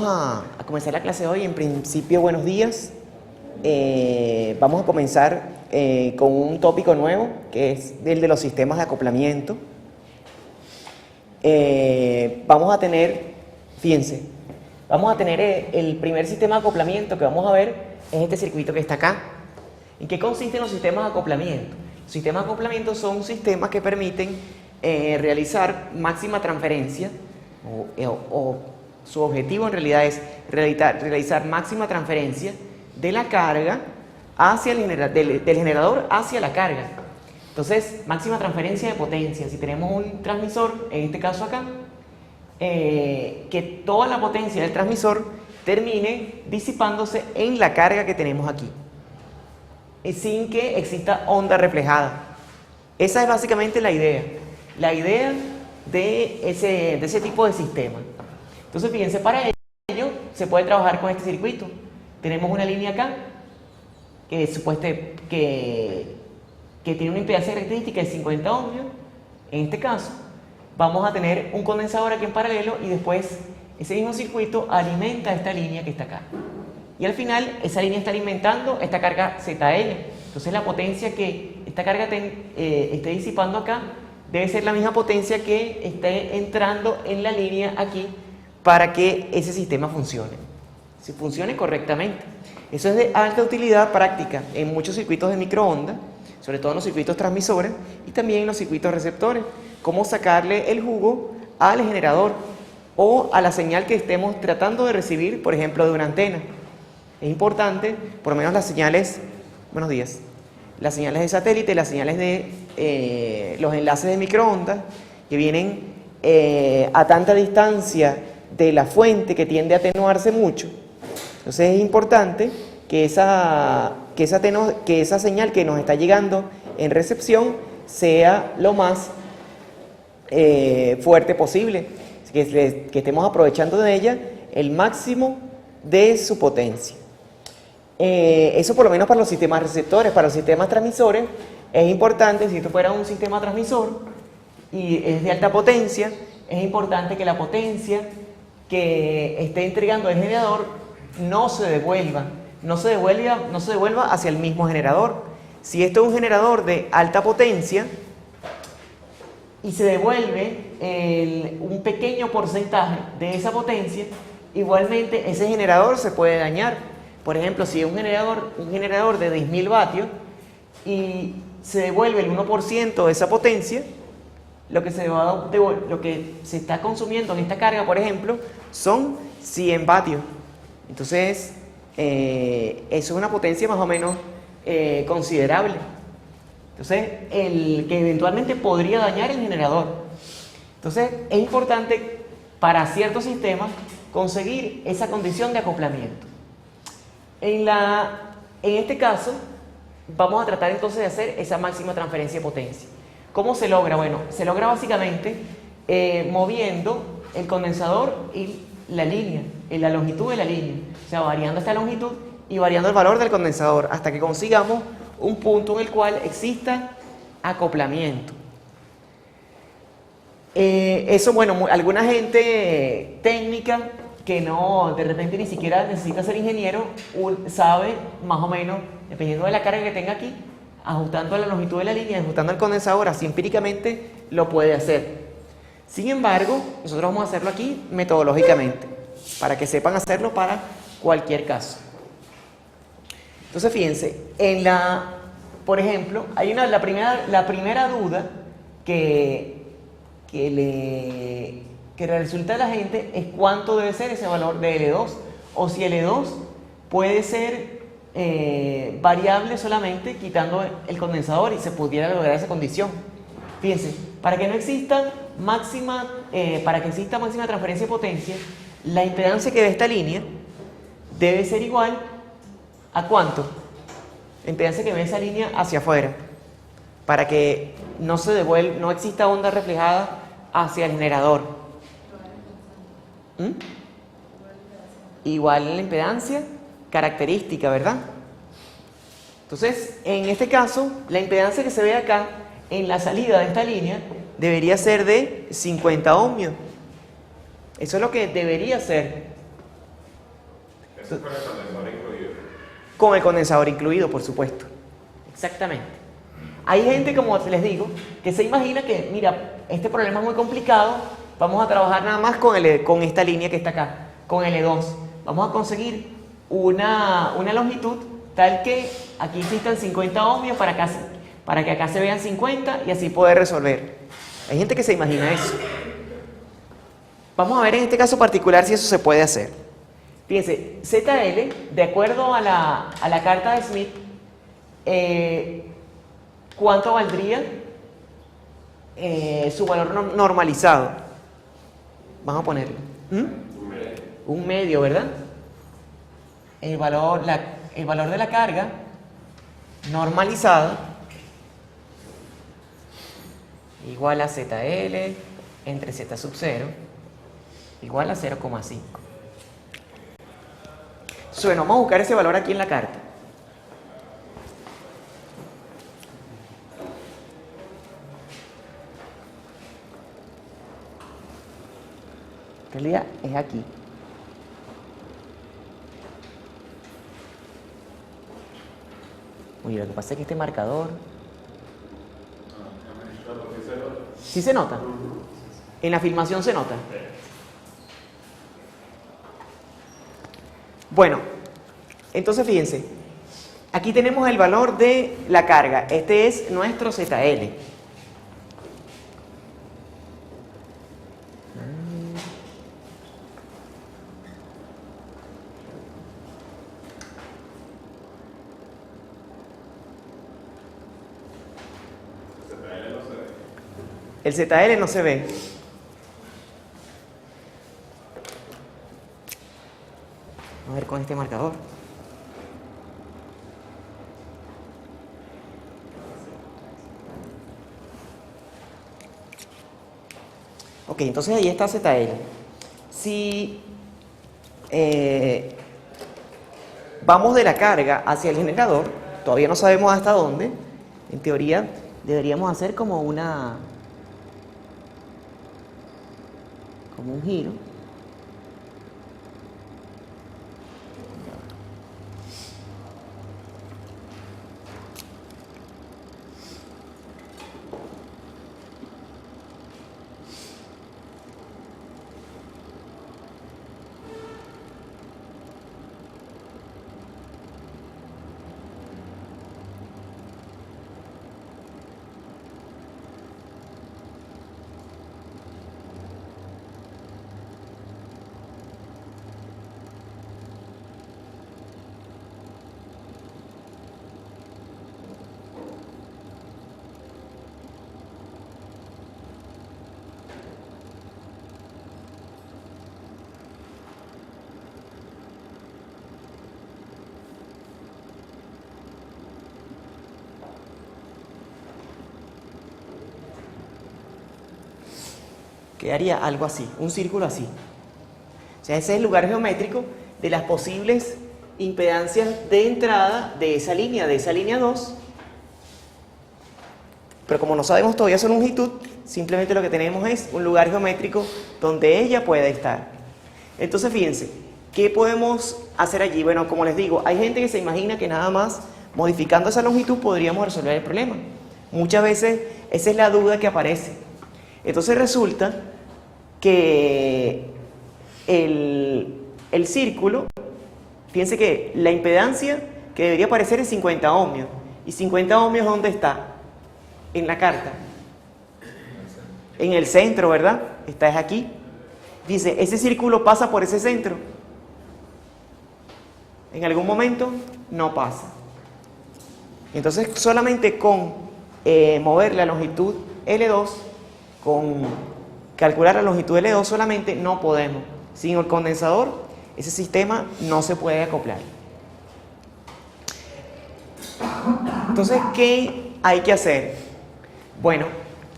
A comenzar la clase de hoy. En principio, buenos días. Vamos a comenzar con un tópico nuevo, que es el de los sistemas de acoplamiento. Vamos a tener, fíjense, el primer sistema de acoplamiento que vamos a ver es este circuito que está acá. ¿En qué consisten los sistemas de acoplamiento? Los sistemas de acoplamiento son sistemas que permiten realizar máxima transferencia o su objetivo en realidad es realizar máxima transferencia de la carga hacia del generador hacia la carga. Entonces, máxima transferencia de potencia. Si tenemos un transmisor, en este caso acá, que toda la potencia del transmisor termine disipándose en la carga que tenemos aquí, sin que exista onda reflejada. Esa es básicamente la idea de ese tipo de sistema. Entonces, fíjense, para ello se puede trabajar con este circuito. Tenemos una línea acá que tiene una impedancia característica de 50 ohmios. En este caso, vamos a tener un condensador aquí en paralelo y después ese mismo circuito alimenta esta línea que está acá. Y al final, esa línea está alimentando esta carga ZL. Entonces, la potencia que esta carga esté disipando acá debe ser la misma potencia que esté entrando en la línea aquí, para que ese sistema funcione correctamente. Eso es de alta utilidad práctica en muchos circuitos de microondas, sobre todo en los circuitos transmisores y también en los circuitos receptores. Cómo sacarle el jugo al generador o a la señal que estemos tratando de recibir, por ejemplo, de una antena. Es importante, por lo menos las señales, buenos días, las señales de satélite, las señales de los enlaces de microondas que vienen a tanta distancia de la fuente, que tiende a atenuarse mucho. Entonces es importante que esa señal que nos está llegando en recepción sea lo más fuerte posible, que estemos aprovechando de ella el máximo de su potencia. Eso por lo menos para los sistemas receptores. Para los sistemas transmisores es importante, si esto fuera un sistema transmisor y es de alta potencia, es importante que la potencia que esté entregando el generador no se devuelva hacia el mismo generador. Si esto es un generador de alta potencia y se devuelve un pequeño porcentaje de esa potencia, igualmente ese generador se puede dañar. Por ejemplo, si es un generador de 10.000 vatios y se devuelve el 1% de esa potencia, lo que se está consumiendo en esta carga, por ejemplo, son 100 vatios. Entonces, eso es una potencia más o menos considerable. Entonces, que eventualmente podría dañar el generador. Entonces, es importante para ciertos sistemas conseguir esa condición de acoplamiento. En este caso, vamos a tratar entonces de hacer esa máxima transferencia de potencia. ¿Cómo se logra? Bueno, se logra básicamente moviendo el condensador y la línea, la longitud de la línea. O sea, variando esta longitud y variando el valor del condensador hasta que consigamos un punto en el cual exista acoplamiento. Eso, bueno, alguna gente técnica que no, de repente ni siquiera necesita ser ingeniero, sabe más o menos, dependiendo de la carga que tenga aquí, ajustando la longitud de la línea, ajustando el condensador, así empíricamente lo puede hacer. Sin embargo, nosotros vamos a hacerlo aquí metodológicamente, para que sepan hacerlo para cualquier caso. Entonces, fíjense, por ejemplo, hay la primera duda que le resulta a la gente es cuánto debe ser ese valor de L2, o si L2 puede ser variable solamente quitando el condensador y se pudiera lograr esa condición. Fíjense, para que exista máxima transferencia de potencia, la impedancia que ve esta línea debe ser igual a ¿cuánto? La impedancia que ve esa línea hacia afuera, para que no exista onda reflejada hacia el generador. Igual la impedancia característica, ¿verdad? Entonces, en este caso, la impedancia que se ve acá en la salida de esta línea debería ser de 50 ohmios. Eso es lo que debería ser. Eso con el condensador incluido. Con el condensador incluido, por supuesto. Exactamente. Hay gente, como les digo, que se imagina que, mira, este problema es muy complicado, vamos a trabajar nada más con esta línea que está acá, con L2. Vamos a conseguir una longitud tal que aquí existan 50 ohmios para que acá se vean 50 y así poder resolver. Hay gente que se imagina eso. Vamos a ver en este caso particular si eso se puede hacer. Fíjense, ZL, de acuerdo a la carta de Smith, ¿cuánto valdría su valor normalizado? Vamos a ponerlo. Un medio, ¿verdad? El valor de la carga normalizada igual a ZL entre Z sub 0 igual a 0,5. Bueno, vamos a buscar ese valor aquí en la carta. En realidad es aquí. Oye, lo que pasa es que este marcador... ¿Sí se nota? En la filmación se nota. Bueno, entonces fíjense, aquí tenemos el valor de la carga. Este es nuestro ZL. El ZL no se ve. Vamos a ver con este marcador. Ok, entonces ahí está ZL. Si vamos de la carga hacia el generador, todavía no sabemos hasta dónde. En teoría deberíamos hacer como un giro. Quedaría algo así, un círculo así. O sea, ese es el lugar geométrico de las posibles impedancias de entrada de esa línea 2. Pero como no sabemos todavía su longitud, simplemente lo que tenemos es un lugar geométrico donde ella puede estar. Entonces, fíjense, ¿qué podemos hacer allí? Bueno, como les digo, hay gente que se imagina que nada más modificando esa longitud podríamos resolver el problema. Muchas veces esa es la duda que aparece. Entonces resulta que el círculo, fíjense que la impedancia que debería aparecer es 50 ohmios. ¿Y 50 ohmios dónde está? En la carta. En el centro, ¿verdad? Está es aquí. Dice, ese círculo pasa por ese centro. En algún momento no pasa. Entonces solamente con mover la longitud L2, con calcular la longitud L2 solamente no podemos. Sin el condensador, ese sistema no se puede acoplar. Entonces, ¿qué hay que hacer? Bueno,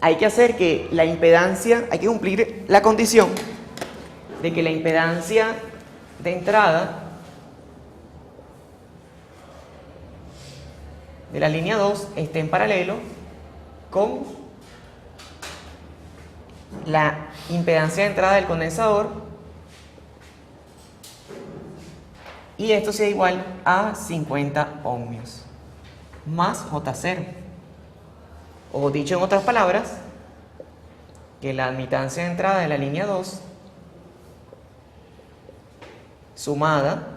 hay que hacer que la impedancia, hay que cumplir la condición de que la impedancia de entrada de la línea 2 esté en paralelo con la impedancia de entrada del condensador y esto sea igual a 50 ohmios más J0. O dicho en otras palabras, que la admitancia de entrada de la línea 2 sumada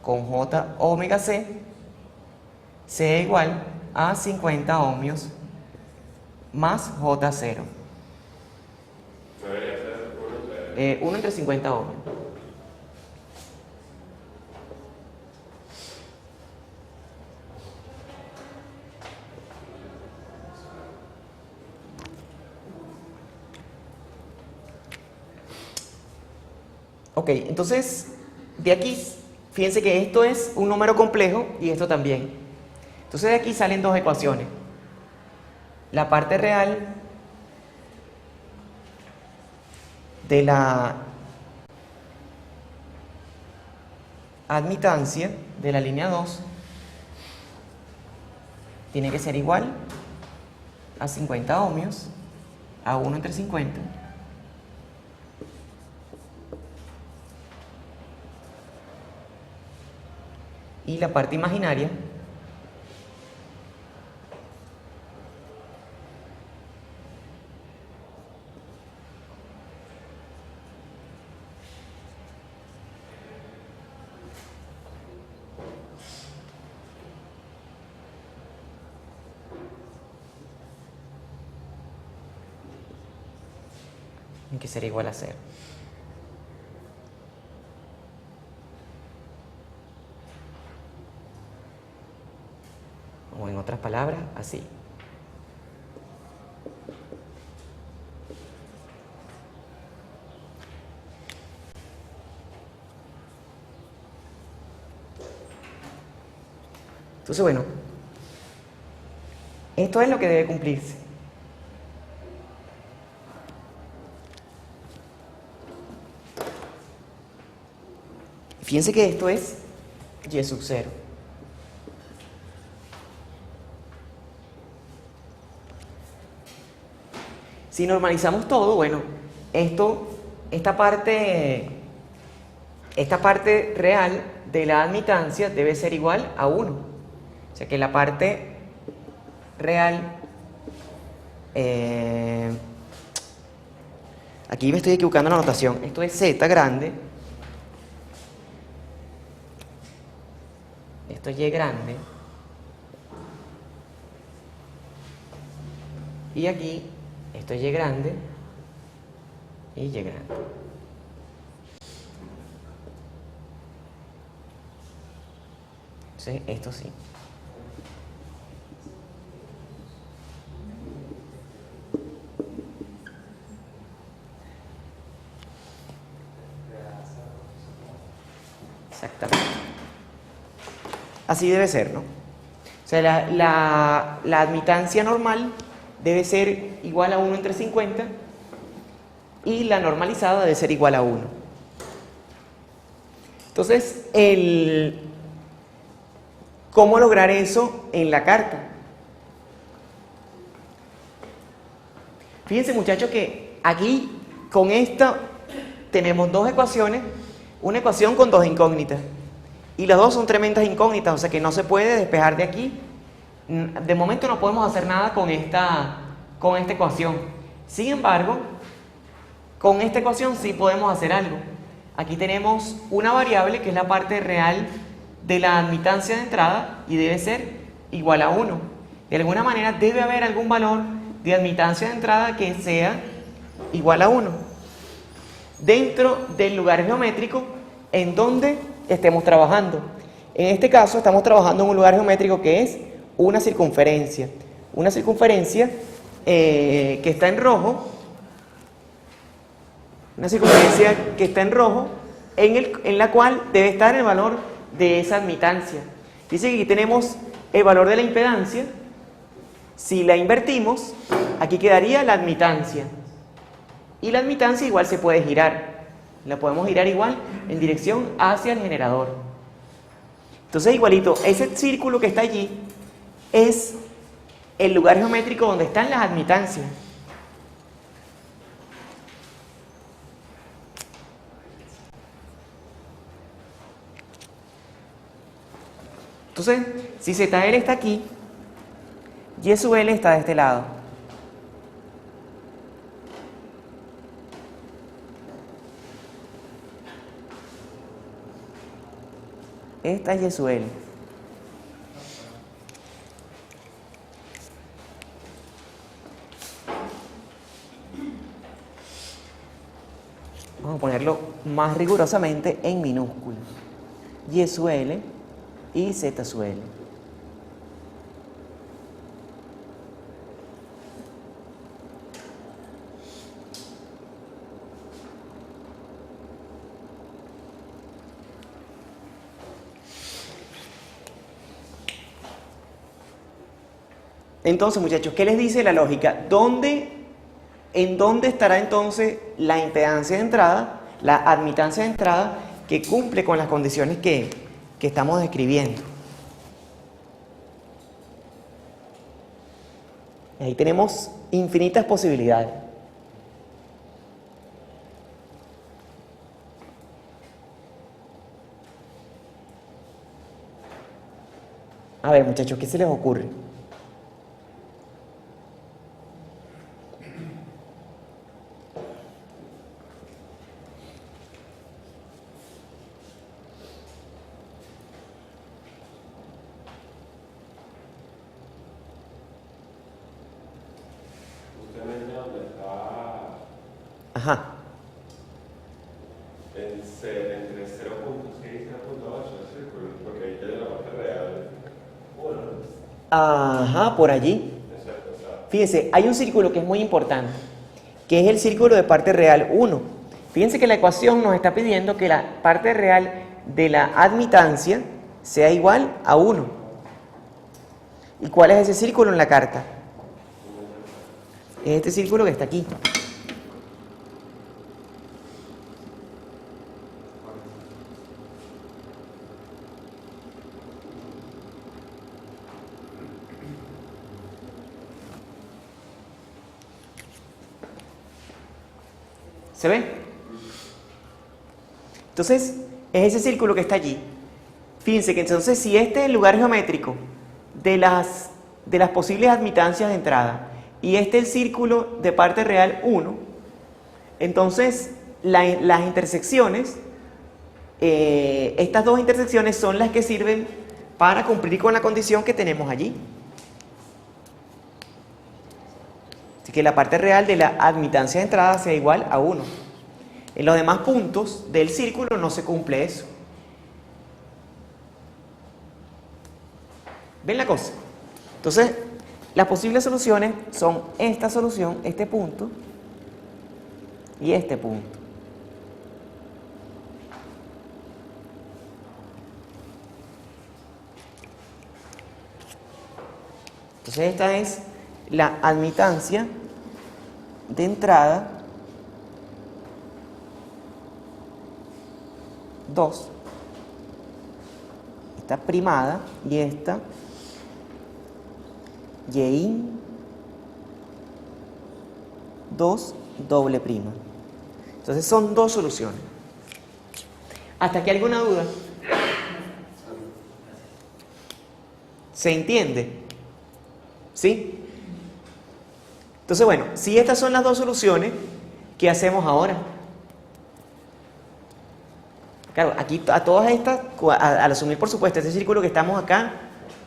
con J omega C sea igual a 50 ohmios más J0. Debería ser 1 entre 50 ohmios. Ok, entonces de aquí, fíjense que esto es un número complejo y esto también. Entonces de aquí salen dos ecuaciones. La parte real de la admitancia de la línea 2 tiene que ser igual a 50 ohmios, a 1 entre 50. Y la parte imaginaria tiene que ser igual a 0. O en otras palabras, así. Entonces, bueno, esto es lo que debe cumplirse. Fíjense que esto es y sub 0. Si normalizamos todo, bueno, esta parte real de la admitancia debe ser igual a 1. O sea que la parte real, aquí me estoy equivocando en la notación, esto es z grande, esto es y grande, y aquí esto es y grande y y grande. Entonces, esto sí. Exactamente. Así debe ser, ¿no? O sea, la admitancia normal debe ser igual a 1 entre 50 y la normalizada debe ser igual a 1. Entonces, ¿cómo lograr eso en la carta? Fíjense, muchachos, que aquí con esta tenemos dos ecuaciones, una ecuación con dos incógnitas. Y las dos son tremendas incógnitas, o sea que no se puede despejar de aquí. De momento no podemos hacer nada con esta ecuación. Sin embargo, con esta ecuación sí podemos hacer algo. Aquí tenemos una variable que es la parte real de la admitancia de entrada y debe ser igual a 1. De alguna manera debe haber algún valor de admitancia de entrada que sea igual a 1 dentro del lugar geométrico en donde estemos trabajando. En este caso estamos trabajando en un lugar geométrico que es una circunferencia. Una circunferencia que está en rojo. Una circunferencia que está en rojo en la cual debe estar el valor de esa admitancia. Dice que aquí tenemos el valor de la impedancia. Si la invertimos, aquí quedaría la admitancia. Y la admitancia igual se puede girar. La podemos girar igual en dirección hacia el generador. Entonces, igualito, ese círculo que está allí es el lugar geométrico donde están las admitancias. Entonces, si ZL está aquí, Y sub L está de este lado. Esta es Y sub L. Vamos a ponerlo más rigurosamente en minúsculas. Y sub L y Z sub L. Entonces, muchachos, ¿qué les dice la lógica? ¿En dónde estará entonces la impedancia de entrada, la admitancia de entrada que cumple con las condiciones que estamos describiendo? Ahí tenemos infinitas posibilidades. A ver, muchachos, ¿qué se les ocurre? Justamente donde está Ajá. entre 0.6 y 0.8 el círculo, porque ahí tiene la parte real 1. Ajá, por allí. Exacto, o sea, Fíjense, hay un círculo que es muy importante, que es el círculo de parte real 1. Fíjense que la ecuación nos está pidiendo que la parte real de la admitancia sea igual a 1. ¿Y cuál es ese círculo en la carta? Es este círculo que está aquí. ¿Se ve? Entonces, es ese círculo que está allí. Fíjense que entonces si este es el lugar geométrico de las posibles admitancias de entrada y este es el círculo de parte real 1, entonces las intersecciones, estas dos intersecciones son las que sirven para cumplir con la condición que tenemos allí. Así que la parte real de la admitancia de entrada sea igual a 1. En los demás puntos del círculo no se cumple eso. ¿Ven la cosa? Entonces, las posibles soluciones son esta solución, este punto y este punto. Entonces, esta es la admitancia de entrada 2. Esta primada y esta Y 2 doble prima. Entonces son dos soluciones. ¿Hasta aquí alguna duda? ¿Se entiende? ¿Sí? Entonces, bueno, si estas son las dos soluciones, ¿qué hacemos ahora? Claro, aquí a todas estas, al asumir por supuesto este círculo que estamos acá,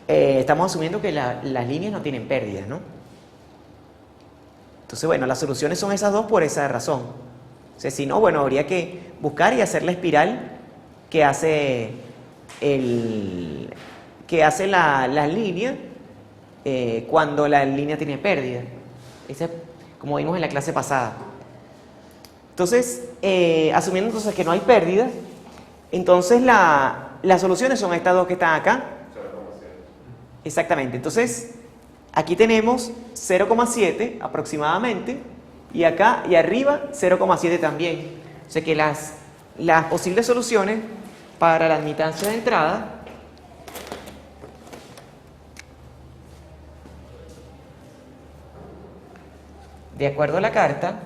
estamos asumiendo que las líneas no tienen pérdidas, ¿no? Entonces, bueno, las soluciones son esas dos por esa razón. O sea, si no, bueno, habría que buscar y hacer la espiral que hace las líneas cuando la línea tiene pérdida. Ese, como vimos en la clase pasada. Entonces, asumiendo entonces que no hay pérdida, entonces las soluciones son estas dos que están acá. Exactamente. Entonces, aquí tenemos 0,7 aproximadamente y acá y arriba 0,7 también. O sea que las posibles soluciones para la admitancia de entrada de acuerdo a la carta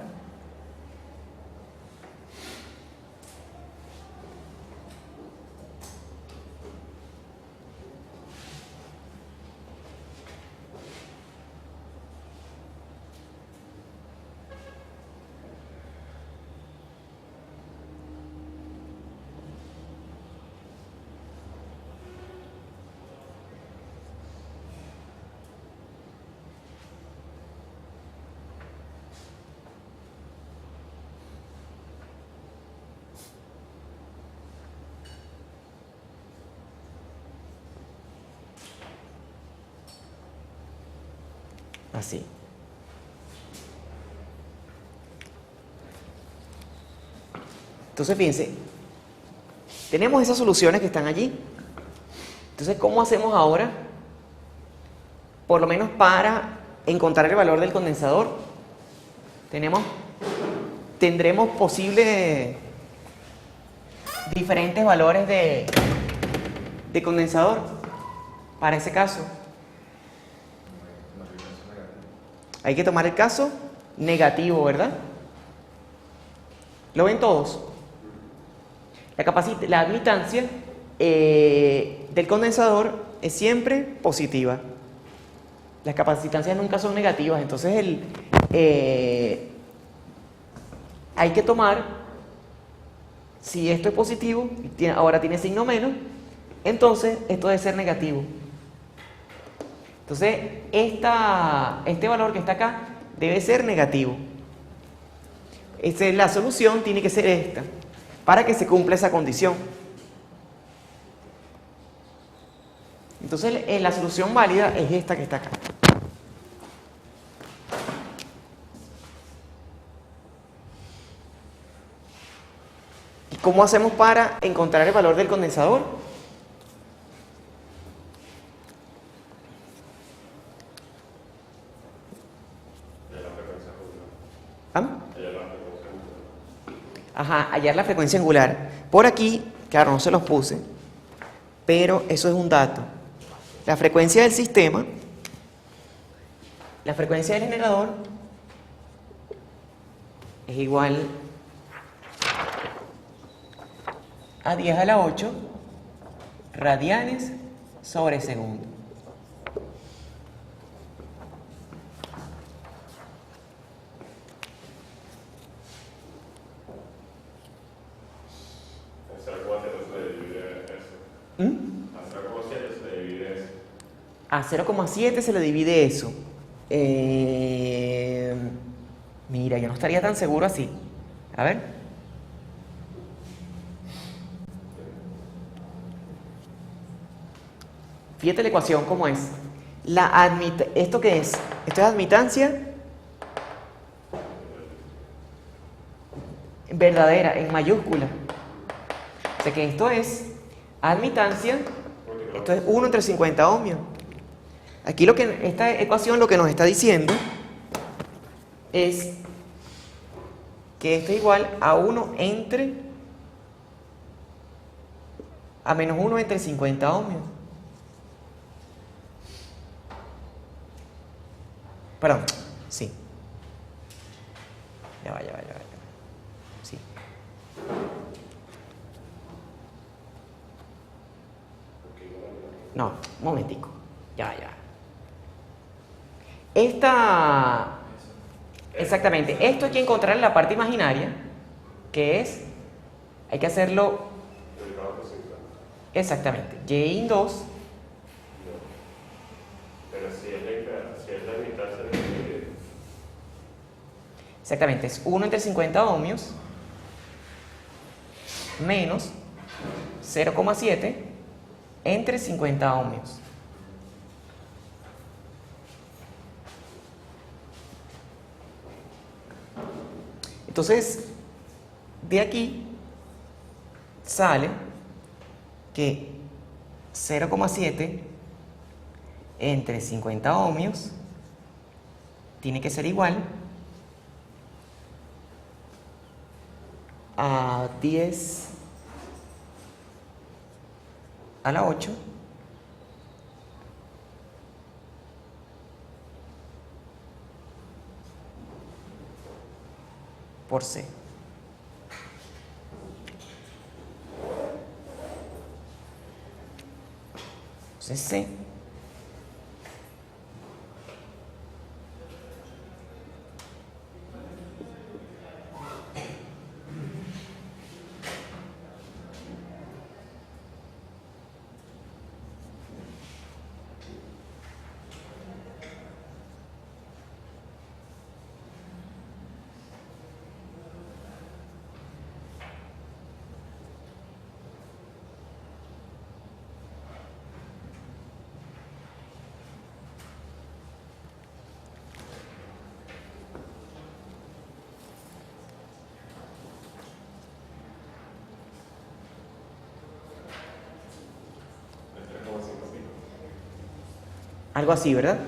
Así. Entonces, fíjense, tenemos esas soluciones que están allí. Entonces, ¿cómo hacemos ahora? Por lo menos para encontrar el valor del condensador. Tendremos posibles diferentes valores de condensador para ese caso. Hay que tomar el caso negativo, ¿verdad? ¿Lo ven todos? La admitancia del condensador es siempre positiva. Las capacitancias nunca son negativas, entonces hay que tomar, si esto es positivo, ahora tiene signo menos, entonces esto debe ser negativo. Entonces, este valor que está acá debe ser negativo. La solución tiene que ser esta, para que se cumpla esa condición. Entonces, la solución válida es esta que está acá. ¿Y cómo hacemos para encontrar el valor del condensador? ¿Ah? Ajá, hallar la frecuencia angular. Por aquí, claro, no se los puse, pero eso es un dato. La frecuencia del sistema, la frecuencia del generador es igual a 10 a la 8 radianes sobre segundo. A 0,7 se le divide eso. Mira, yo no estaría tan seguro así. A ver. Fíjate la ecuación cómo es. ¿Esto qué es? Esto es admitancia verdadera, en mayúscula. O sea que esto es admitancia, esto es 1 entre 50 ohmios. Aquí esta ecuación lo que nos está diciendo es que esto es igual a menos 1 entre 50 ohmios. Perdón, sí. Ya va. Sí. No, un momentico. Ya. Exactamente, esto hay que encontrar en la parte imaginaria, que es, hay que hacerlo, exactamente, Y 2. Pero si es la mitad, se divide. Exactamente, es 1 entre 50 ohmios menos 0,7 entre 50 ohmios. Entonces, de aquí sale que 0,7 entre 50 ohmios tiene que ser igual a 10 a la 8 por C. Entonces C Algo así, ¿verdad?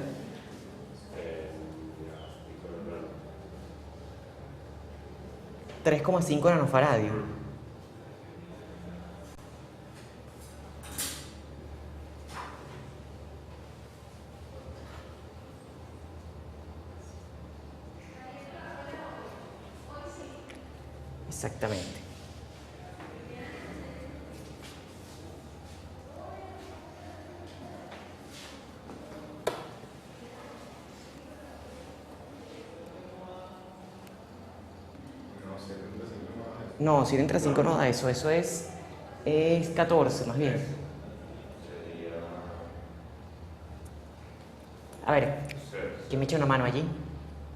Ya, 3,5 nanofaradios. Exactamente. No, 7 entre 5 no da eso, eso es 14 más bien. A ver, ¿quién me echa una mano allí?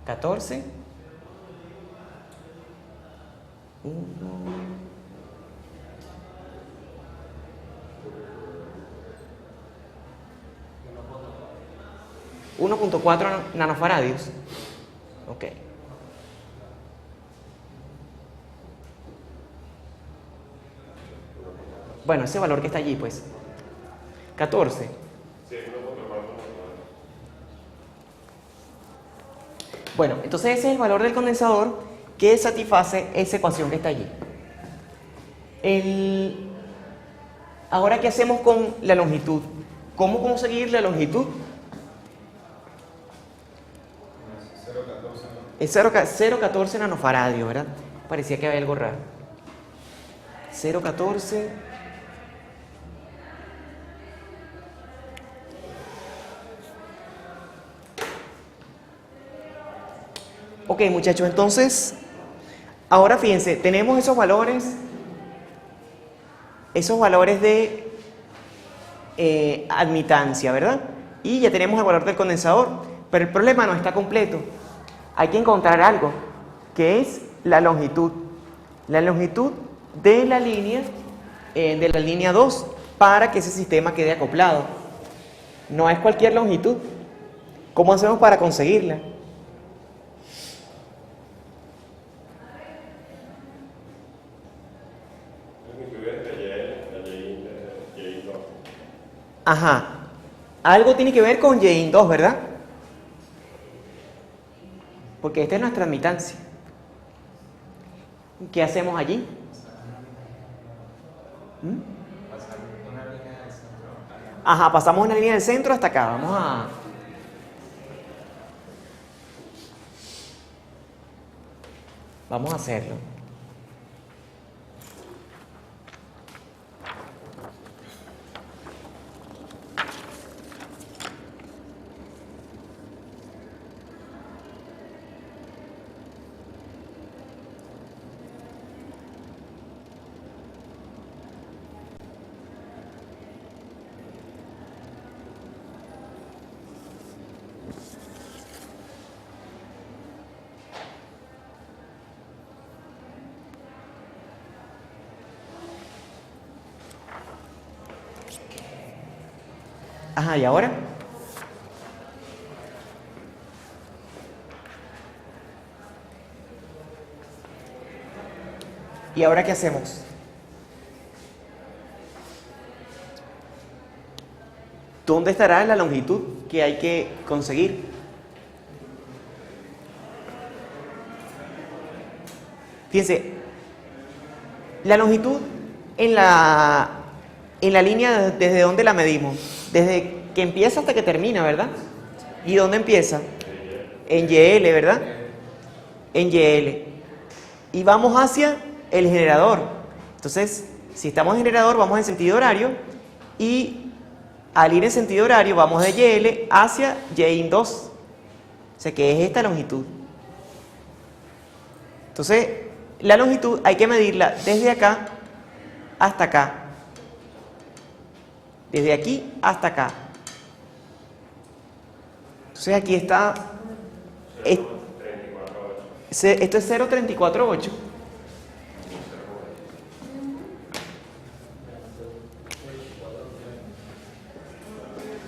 14. 1,4 nanofaradios. Ok. Bueno, ese valor que está allí, pues. 14. sí, 1,4. Bueno, entonces ese es el valor del condensador que satisface esa ecuación que está allí. Ahora, ¿qué hacemos con la longitud? ¿Cómo conseguir la longitud? Es 0,14 nanofaradios, ¿verdad? Parecía que había algo raro. 0,14. Ok, muchachos, entonces, ahora fíjense, tenemos esos valores de admitancia, ¿verdad? Y ya tenemos el valor del condensador, pero el problema no está completo. Hay que encontrar algo, que es la longitud de la línea 2, para que ese sistema quede acoplado. No es cualquier longitud. ¿Cómo hacemos para conseguirla? Ajá. Algo tiene que ver con Yin 2, ¿verdad? Porque esta es nuestra admitancia. ¿Qué hacemos allí? Ajá, pasamos una línea del centro hasta acá. Vamos a hacerlo. Ajá, ¿y ahora? ¿Y ahora qué hacemos? ¿Dónde estará la longitud que hay que conseguir? Fíjense, la longitud en la línea, ¿desde dónde la medimos? Desde que empieza hasta que termina, ¿verdad? ¿Y dónde empieza? En YL, ¿verdad? En YL. Y vamos hacia el generador. Entonces, si estamos en generador, vamos en sentido horario. Y al ir en sentido horario, vamos de YL hacia Y2. O sea, que es esta longitud. Entonces, la longitud hay que medirla desde acá hasta acá. Desde aquí hasta acá. Entonces aquí está. Esto es 0,348.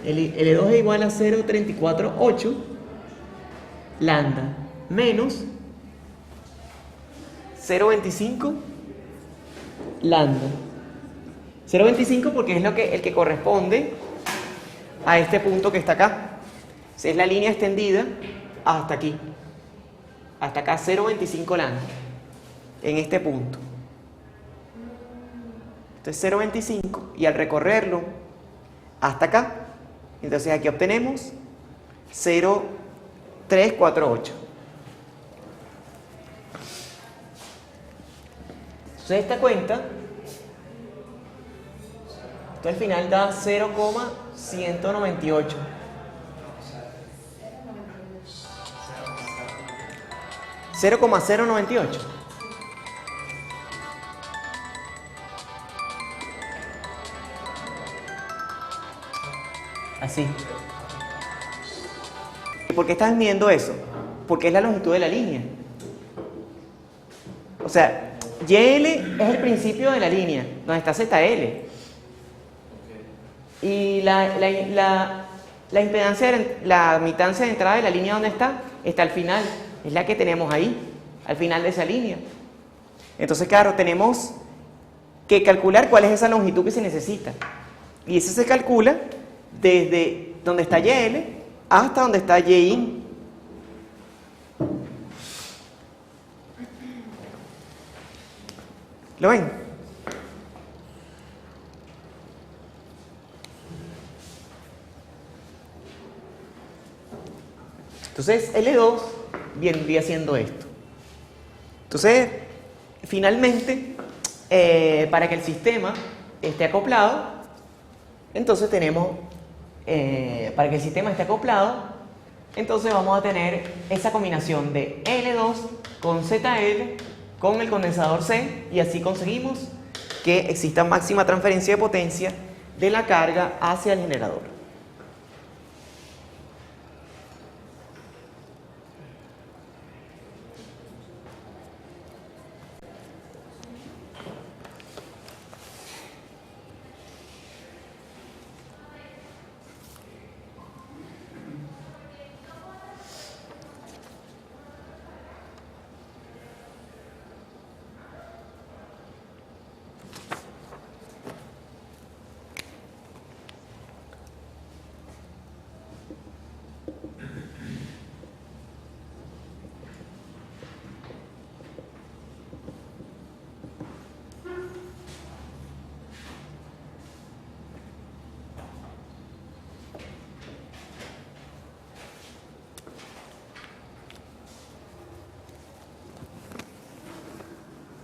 El L2 es igual a 0,348 lambda menos 0,25 lambda. 0,25 porque es el que corresponde a este punto que está acá. Esa es la línea extendida hasta aquí. Hasta acá 0,25 lambda. En este punto. Esto es 0,25 y al recorrerlo hasta acá, entonces aquí obtenemos 0,348. Entonces esta cuenta, esto al final da 0,198. ¿0,098? Así. ¿Por qué estás midiendo eso? Porque es la longitud de la línea. O sea, YL es el principio de la línea, donde está ZL. Y la impedancia, la admitancia de entrada de la línea, ¿dónde está? Está al final. Es la que tenemos ahí, al final de esa línea. Entonces, claro, tenemos que calcular cuál es esa longitud que se necesita. Y eso se calcula desde donde está YL hasta donde está YIN. ¿Lo ven? Entonces, L2 vendría haciendo esto. Entonces, finalmente, para que el sistema esté acoplado, entonces tenemos, para que el sistema esté acoplado, entonces vamos a tener esa combinación de L2 con ZL con el condensador C y así conseguimos que exista máxima transferencia de potencia de la carga hacia el generador.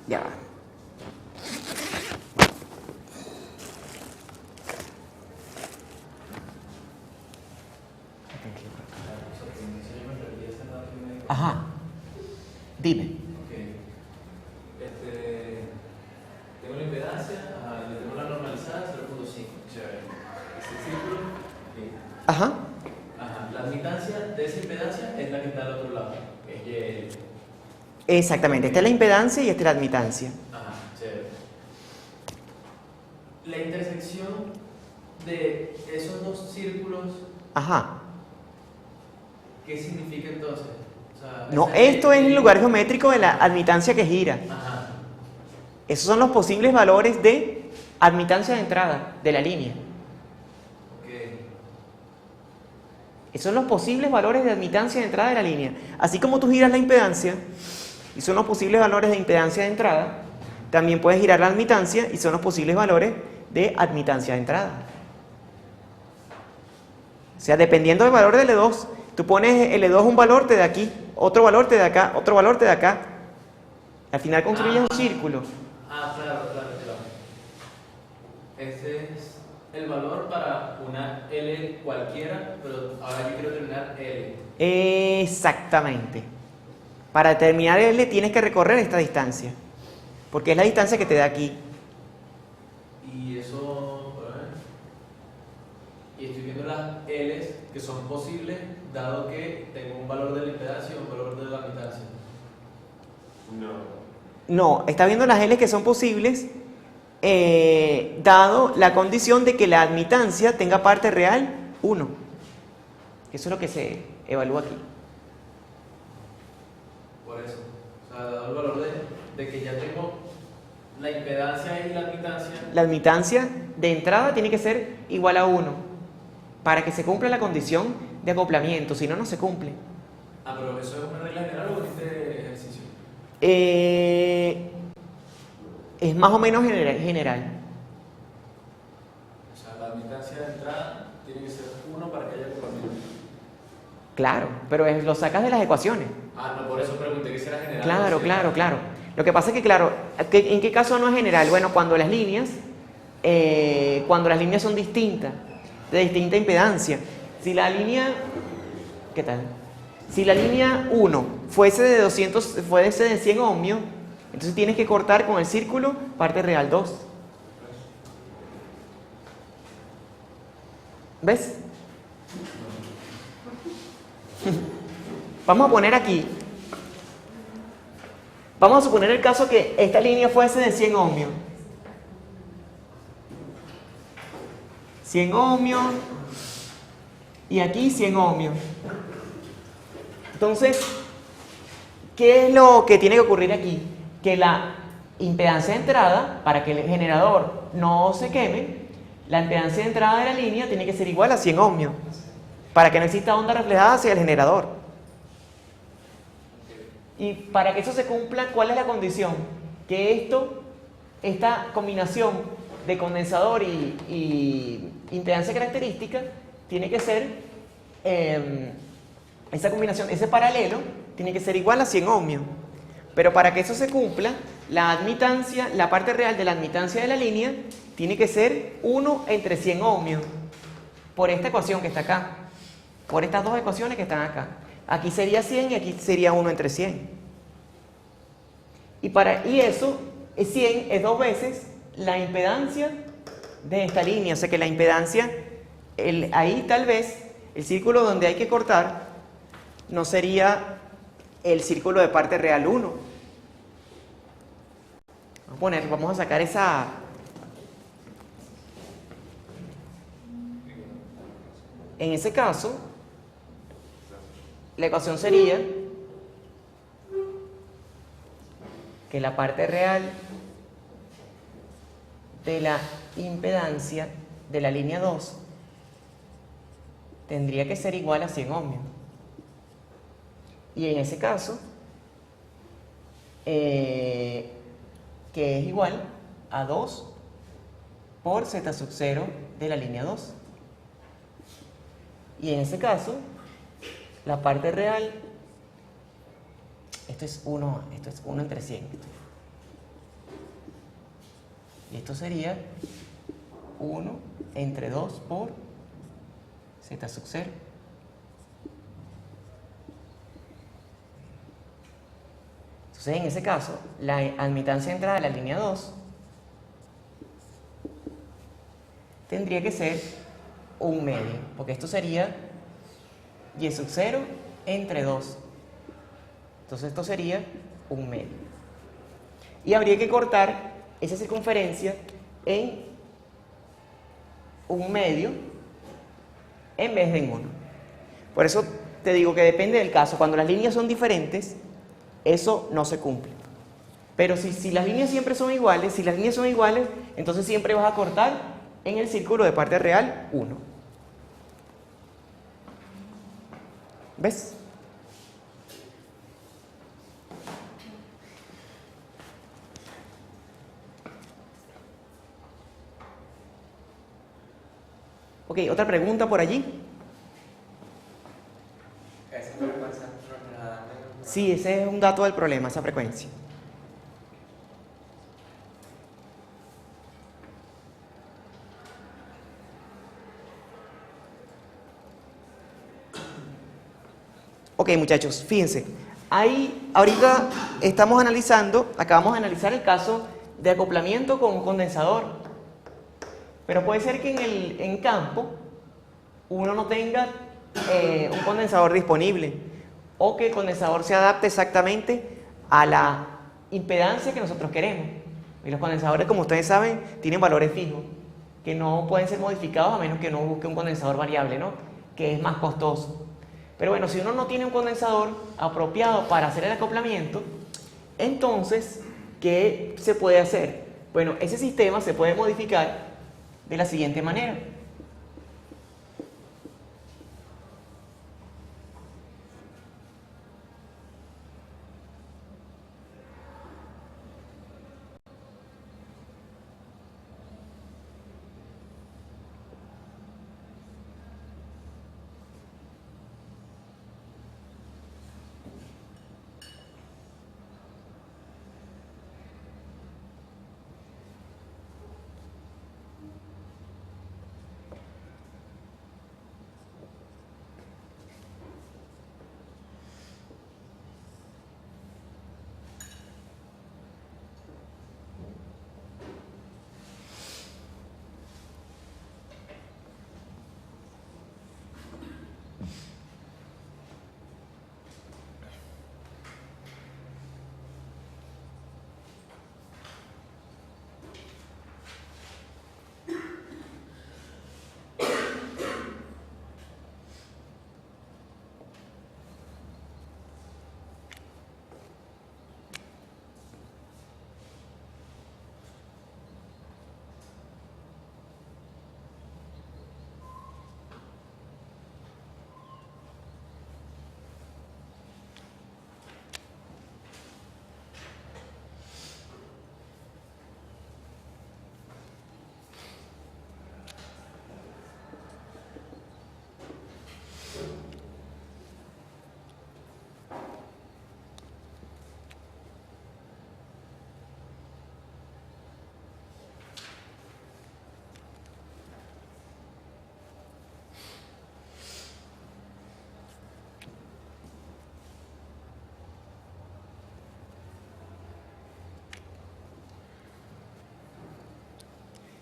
Ya. Ajá. Dime. Okay. Tengo la impedancia, le tengo la normalizada 0.5. Chévere. Ese círculo. Okay. Ajá. Ajá. La admitancia de esa impedancia es la que está al otro lado, que es YL. Exactamente. Esta es la impedancia y esta es la admitancia. Ajá, chévere. La intersección de esos dos círculos, Ajá. ¿qué significa entonces? O sea, No, esa esto es el lugar geométrico de la admitancia que gira. Ajá. Esos son los posibles valores de admitancia de entrada de la línea. Ok. Esos son los posibles valores de admitancia de entrada de la línea. Así como tú giras la impedancia y son los posibles valores de impedancia de entrada, también puedes girar la admitancia y son los posibles valores de admitancia de entrada. O sea, dependiendo del valor de L2, tú pones L2 un valor, te da aquí, otro valor te da acá, otro valor te da acá. Al final construyes un círculo. Claro. Ese es el valor para una L cualquiera, pero ahora yo quiero terminar L. Exactamente. Para terminar L tienes que recorrer esta distancia, porque es la distancia que te da aquí. Y eso, y estoy viendo las L's que son posibles, dado que tengo un valor de la impedancia y un valor de la admitancia. No, está viendo las L que son posibles, dado la condición de que la admitancia tenga parte real 1. Eso es lo que se evalúa aquí. Por eso, o sea, dado el valor de que ya tengo la impedancia y la admitancia. La admitancia de entrada tiene que ser igual a 1 para que se cumpla la condición de acoplamiento, si no, no se cumple. Ah, pero ¿eso es una regla general o este ejercicio? Es más o menos general. O sea, la admitancia de entrada tiene que ser 1 para que haya acoplamiento. Claro, pero lo sacas de las ecuaciones. Ah, no, por eso pregunté que si era general. Claro, o si claro, era- claro. Lo que pasa es que, claro, ¿en qué caso no es general? Bueno, cuando las líneas son distintas, de distinta impedancia. Si la línea, ¿qué tal? Si la línea 1 fuese de 100 ohmios, entonces tienes que cortar con el círculo parte real 2. ¿Ves? Vamos a poner aquí. Vamos a suponer el caso que esta línea fuese de 100 ohmios. 100 ohmios y aquí 100 ohmios. Entonces, ¿qué es lo que tiene que ocurrir aquí? Que la impedancia de entrada, para que el generador no se queme, la impedancia de entrada de la línea tiene que ser igual a 100 ohmios, para que no exista onda reflejada hacia el generador. Y para que eso se cumpla, ¿cuál es la condición? Que esta combinación de condensador y impedancia característica tiene que ser, esa combinación, ese paralelo, tiene que ser igual a 100 ohmios. Pero para que eso se cumpla, la admitancia, la parte real de la admitancia de la línea, tiene que ser 1 entre 100 ohmios. Por esta ecuación que está acá. Por estas dos ecuaciones que están acá. Aquí sería 100 y aquí sería 1 entre 100. Y eso, 100 es 2 veces la impedancia de esta línea. O sea que la impedancia, ahí tal vez, el círculo donde hay que cortar, no sería el círculo de parte real 1. Vamos a sacar esa... En ese caso, la ecuación sería que la parte real de la impedancia de la línea 2 tendría que ser igual a 100 ohmios. Y en ese caso, que es igual a 2 por z sub 0 de la línea 2. Y en ese caso, la parte real, esto es 1 entre 100. Y esto sería 1 entre 2 por z sub 0. Entonces, en ese caso, la admitancia de entrada de la línea 2 tendría que ser un medio, porque esto sería y sub 0 entre 2. Entonces esto sería un medio. Y habría que cortar esa circunferencia en un medio en vez de en 1. Por eso te digo que depende del caso. Cuando las líneas son diferentes, eso no se cumple. Pero si las líneas siempre son iguales, entonces siempre vas a cortar en el círculo de parte real 1. ¿Ves? Ok, otra pregunta por allí. ¿Esa frecuencia reflejada? Sí, ese es un dato del problema, esa frecuencia. Ok, muchachos, fíjense. Ahí, ahorita acabamos de analizar el caso de acoplamiento con un condensador. Pero puede ser que en campo uno no tenga un condensador disponible o que el condensador se adapte exactamente a la impedancia que nosotros queremos. Y los condensadores, como ustedes saben, tienen valores fijos que no pueden ser modificados a menos que uno busque un condensador variable, ¿no? Que es más costoso. Pero bueno, si uno no tiene un condensador apropiado para hacer el acoplamiento, entonces, ¿qué se puede hacer? Bueno, ese sistema se puede modificar de la siguiente manera.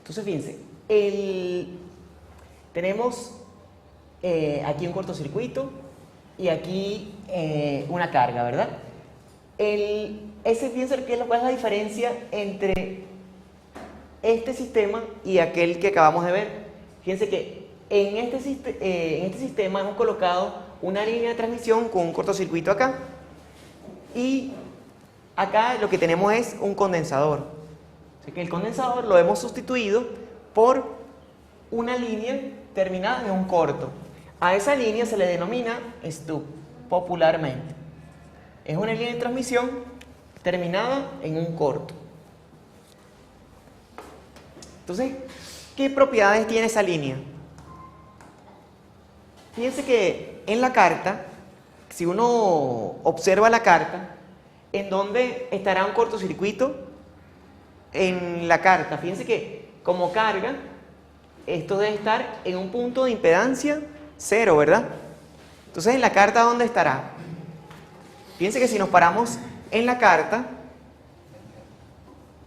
Entonces, fíjense, tenemos aquí un cortocircuito y aquí una carga, ¿verdad? Fíjense cuál es la diferencia entre este sistema y aquel que acabamos de ver. Fíjense que en este sistema hemos colocado una línea de transmisión con un cortocircuito acá y acá lo que tenemos es un condensador. Así que el condensador lo hemos sustituido por una línea terminada en un corto. A esa línea se le denomina stub popularmente. Es una línea de transmisión terminada en un corto. Entonces, ¿qué propiedades tiene esa línea? Fíjense que en la carta, si uno observa la carta, ¿en dónde estará un cortocircuito? En la carta. Fíjense que como carga, esto debe estar en un punto de impedancia 0, ¿verdad? Entonces, ¿en la carta dónde estará? Fíjense que si nos paramos en la carta,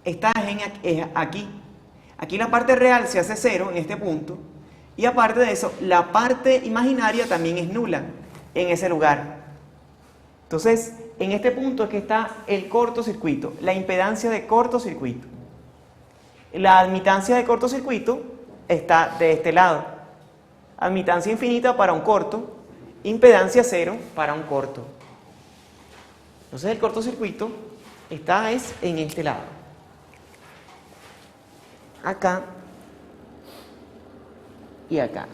está aquí. Aquí la parte real se hace 0 en este punto. Y aparte de eso, la parte imaginaria también es nula en ese lugar. Entonces, en este punto es que está el cortocircuito, la impedancia de cortocircuito. La admitancia de cortocircuito está de este lado. Admitancia infinita para un corto, impedancia 0 para un corto. Entonces el cortocircuito está en este lado. Acá y acá.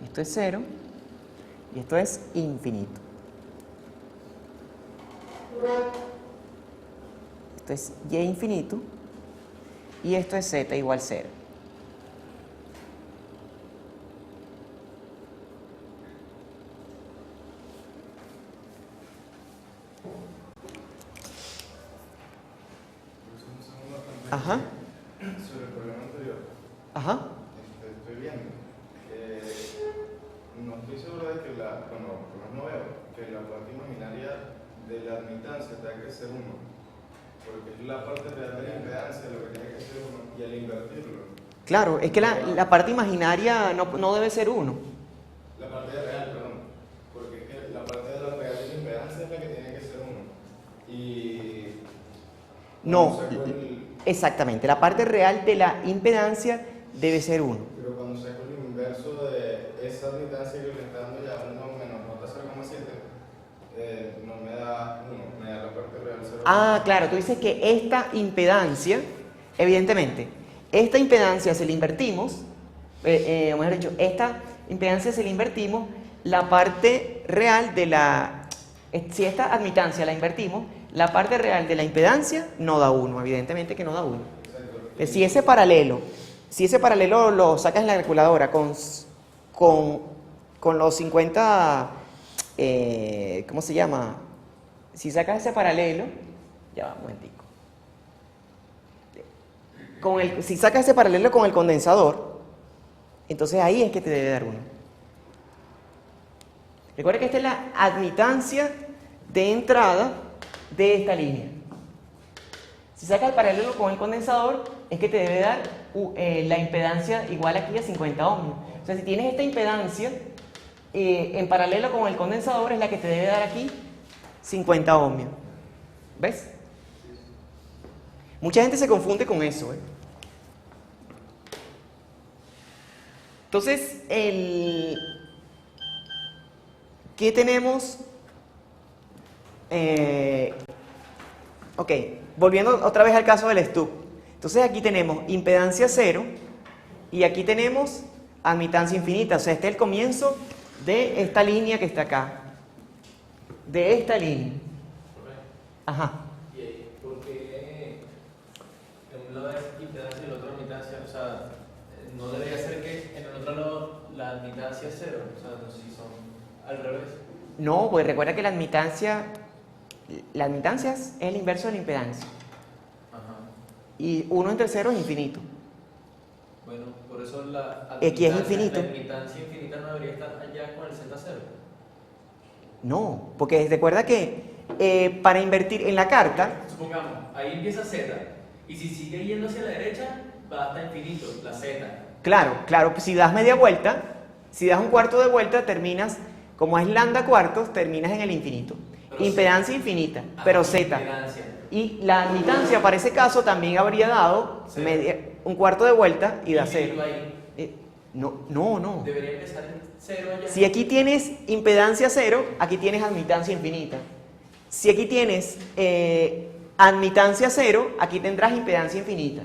Esto es 0 y esto es infinito. Esto es y infinito y esto es z igual 0. Ajá. Sobre el problema anterior, Ajá. estoy viendo que no estoy seguro de que bueno, por lo menos no veo que la parte imaginaria de la admitancia tenga que ser 1, porque es la parte real de la impedancia lo que tiene que ser 1, y al invertirlo. Claro, es que la parte imaginaria no debe ser 1. La parte real, perdón, porque es que la parte de la real de la impedancia es la que tiene que ser 1. Y No, exactamente, la parte real de la impedancia debe ser 1. pero cuando saco el inverso de esa admitancia que le está dando ya 1 menos nota 0,7, no me da 1, me da la parte real 0. Ah, claro, tú dices que esta impedancia, evidentemente, esta impedancia se la invertimos, o mejor dicho, esta impedancia se la invertimos, la parte real de si esta admitancia la invertimos, la parte real de la impedancia no da 1, evidentemente que no da 1. Si ese paralelo lo sacas en la calculadora con los 50, ¿cómo se llama? Si sacas ese paralelo, ya va, un momentico. Si sacas ese paralelo con el condensador, entonces ahí es que te debe dar 1. Recuerda que esta es la admitancia de entrada de esta línea. Si sacas el paralelo con el condensador, es que te debe dar la impedancia igual aquí a 50 ohmios. O sea, si tienes esta impedancia en paralelo con el condensador, es la que te debe dar aquí 50 ohmios. ¿Ves? Mucha gente se confunde con eso, ¿eh? Entonces, ¿qué tenemos? Ok, volviendo otra vez al caso del stub. Entonces aquí tenemos impedancia 0 y aquí tenemos admitancia infinita. O sea, este es el comienzo de esta línea que está acá. De esta línea. Ajá. ¿Y por qué en un lado es impedancia y en el otro admitancia? O sea, no debería ser que en el otro lado la admitancia es 0. O sea, no sé si son al revés. No, pues recuerda que la admitancia es el inverso de la impedancia. Ajá. Y 1 entre 0 es infinito. Bueno, por eso la Aquí es infinito. La admitancia infinita no debería estar allá con el Z0. No, porque recuerda que para invertir en la carta, supongamos, ahí empieza Z, y si sigue yendo hacia la derecha, va hasta infinito, la Z. Claro, claro, si das media vuelta, si das un cuarto de vuelta, terminas, como es lambda cuartos, terminas en el infinito. Pero Impedancia infinita, pero Z. Impedancia. Y la admitancia para ese caso también habría dado un cuarto de vuelta y da Infinito 0. ahí. No. Debería empezar en 0 allá. Si aquí tienes impedancia 0, aquí tienes admitancia infinita. Si aquí tienes admitancia 0, aquí tendrás impedancia infinita.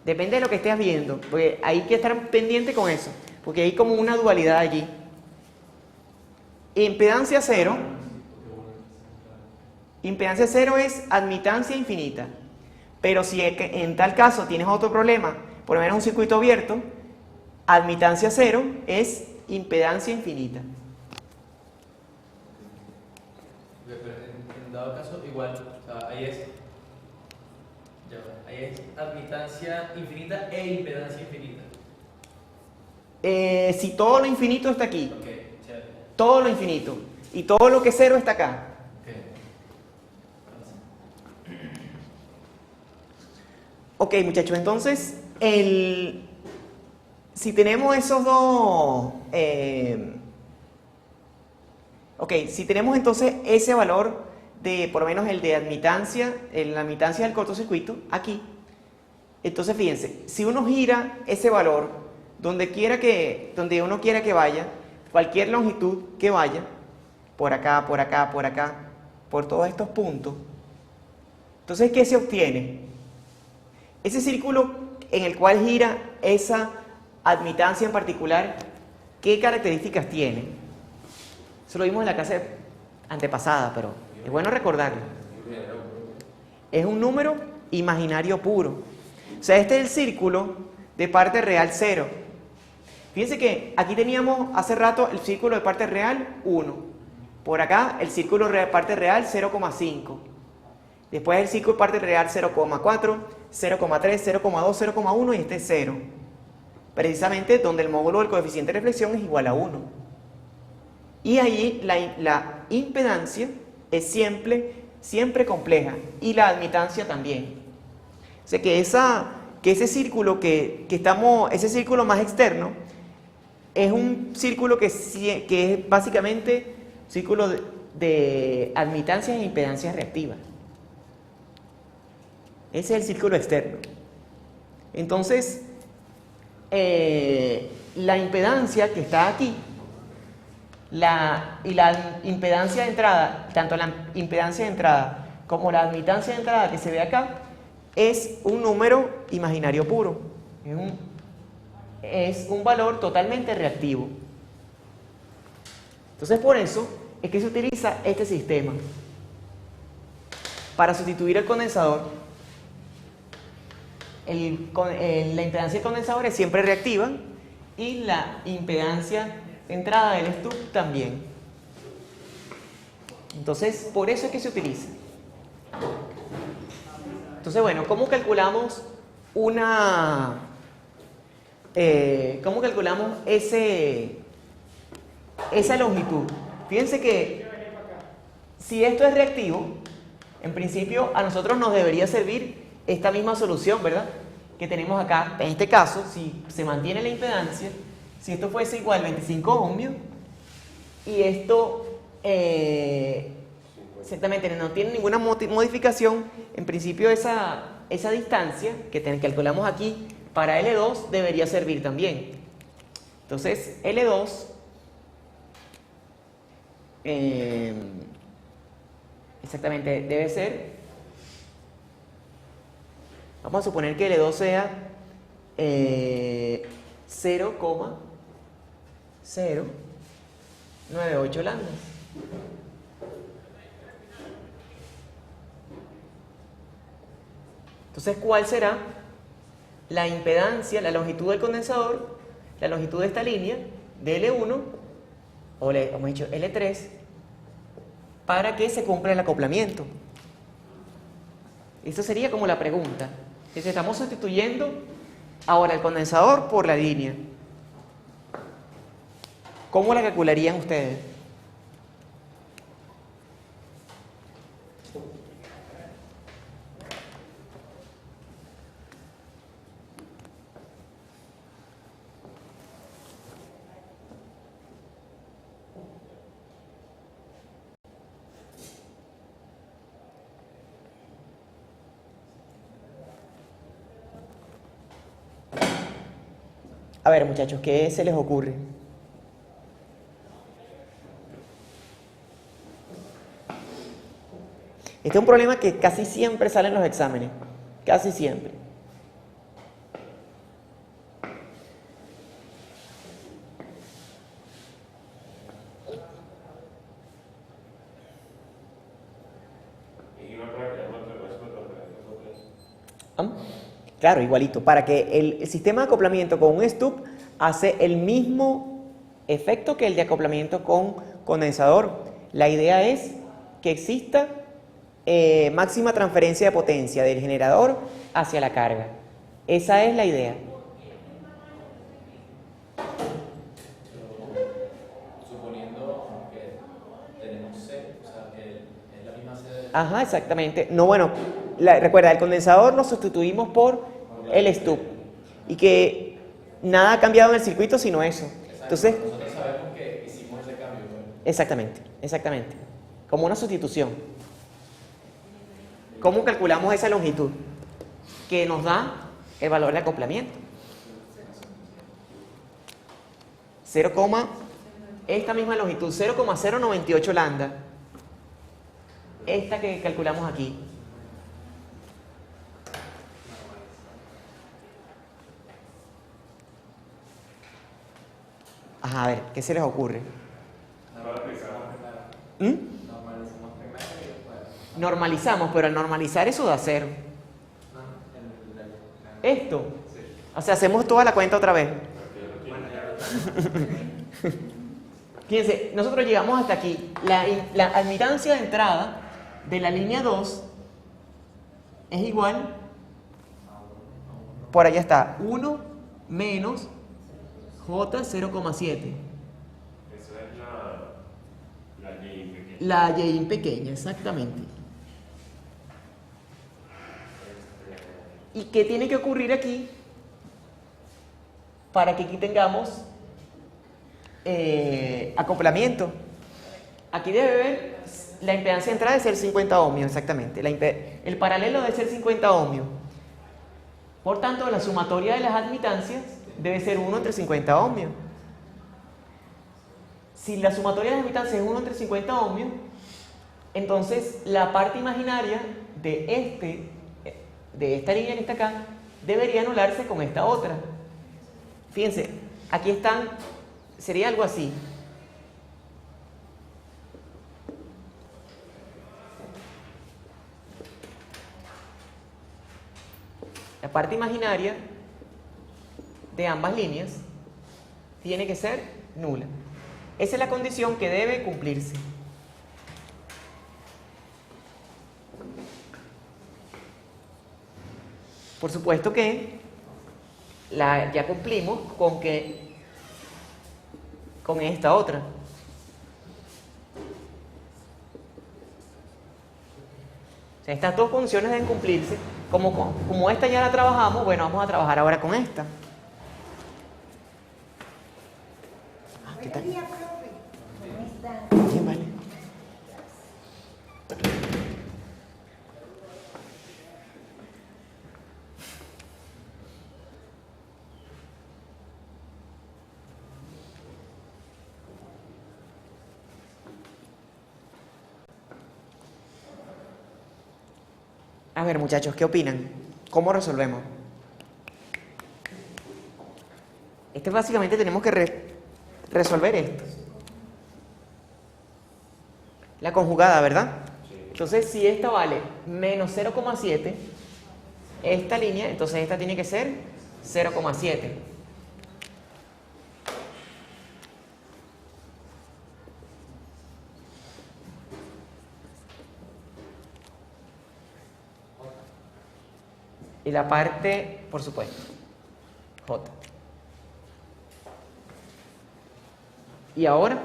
Depende de lo que estés viendo, porque hay que estar pendiente con eso, porque hay como una dualidad allí. Impedancia 0 es admitancia infinita, pero si en tal caso tienes otro problema, por lo menos un circuito abierto, admitancia 0 es impedancia infinita. Pero en dado caso, igual, o sea, ahí es admitancia infinita e impedancia infinita. Si todo lo infinito está aquí, Ok, chévere. todo lo infinito, y todo lo que es 0 está acá. Ok, muchachos, entonces, si tenemos esos dos, si tenemos entonces ese valor de, por lo menos el de admitancia, la admitancia del cortocircuito, aquí, entonces fíjense, si uno gira ese valor donde uno quiera que vaya, cualquier longitud que vaya, por acá, por acá, por acá, por todos estos puntos, entonces, ¿qué se obtiene? Ese círculo en el cual gira esa admitancia en particular, ¿qué características tiene? Eso lo vimos en la clase antepasada, pero es bueno recordarlo. Es un número imaginario puro. O sea, este es el círculo de parte real 0. Fíjense que aquí teníamos hace rato el círculo de parte real 1. Por acá el círculo de parte real 0,5. Después el círculo de parte real 0,4, 0,3, 0,2, 0,1 y este es 0. Precisamente donde el módulo del coeficiente de reflexión es igual a 1. Y ahí la impedancia es siempre compleja y la admitancia también. O sea que ese círculo ese círculo más externo es un círculo que es básicamente un círculo de admitancias e impedancias reactivas. Ese es el círculo externo. Entonces, la impedancia que está aquí y la impedancia de entrada, tanto la impedancia de entrada como la admitancia de entrada que se ve acá, es un número imaginario puro. Es un valor totalmente reactivo. Entonces, por eso es que se utiliza este sistema para sustituir el condensador. La impedancia del condensador es siempre reactiva y la impedancia de entrada del stub también. Entonces, por eso es que se utiliza. Entonces, bueno, ¿cómo calculamos esa longitud? Fíjense que si esto es reactivo, en principio a nosotros nos debería servir esta misma solución, ¿verdad? Que tenemos acá. En este caso, si se mantiene la impedancia, si esto fuese igual a 25 ohmios y esto exactamente no tiene ninguna modificación, en principio esa distancia que calculamos aquí para L2 debería servir también. Entonces L2 exactamente debe ser, vamos a suponer que L2 sea 0,098 lambdas. Entonces, ¿cuál será la impedancia, la longitud del condensador, la longitud de esta línea de L1 o hemos dicho L3 para que se cumpla el acoplamiento? Esa sería como la pregunta. Entonces, estamos sustituyendo ahora el condensador por la línea. ¿Cómo la calcularían ustedes? A ver, muchachos, ¿qué se les ocurre? Este es un problema que casi siempre sale en los exámenes. Casi siempre. ¿Ah? Claro, igualito. Para que el sistema de acoplamiento con un stup hace el mismo efecto que el de acoplamiento con condensador. La idea es que exista máxima transferencia de potencia del generador hacia la carga. Esa es la idea. Suponiendo que tenemos C, o sea, que es la misma C de... Ajá, exactamente. No, bueno, recuerda, el condensador lo sustituimos por el stup y que nada ha cambiado en el circuito sino eso. Entonces, nosotros sabemos que hicimos ese cambio, ¿no? exactamente, exactamente. Como una sustitución. ¿Cómo calculamos esa longitud? Que nos da el valor de acoplamiento. 0, esta misma longitud, 0,098 lambda. Esta que calculamos aquí. Ajá, a ver, ¿qué se les ocurre? ¿Mm? Normalizamos primero y después. Normalizamos, pero al normalizar eso da 0. Esto. O sea, hacemos toda la cuenta otra vez. Fíjense, nosotros llegamos hasta aquí. La admitancia de entrada de la línea 2 es igual, por allá está, 1 menos J 0,7. Eso es la Y pequeña. La Y pequeña, exactamente. ¿Y qué tiene que ocurrir aquí para que aquí tengamos acoplamiento? Aquí debe haber la impedancia de entrada de ser 50 ohmios, exactamente. El paralelo debe ser 50 ohmios. Por tanto, la sumatoria de las admitancias debe ser 1 entre 50 ohmios. Si la sumatoria de las admitancias es 1 entre 50 ohmios, entonces la parte imaginaria de esta línea que está acá debería anularse con esta otra. Fíjense, aquí están, sería algo así. La parte imaginaria de ambas líneas tiene que ser nula. Esa es la condición que debe cumplirse. Por supuesto que ya cumplimos con esta otra. O sea, estas dos condiciones deben cumplirse. Como esta ya la trabajamos, bueno, vamos a trabajar ahora con esta. ¿Qué tal? Buenos días, profe. ¿Cómo está? Bien, vale. A ver, muchachos, ¿qué opinan? ¿Cómo resolvemos? Básicamente tenemos que resolver esto. La conjugada, ¿verdad? Entonces, si esta vale menos 0,7, esta línea, entonces esta tiene que ser 0,7. Y la parte, por supuesto, J. Y ahora,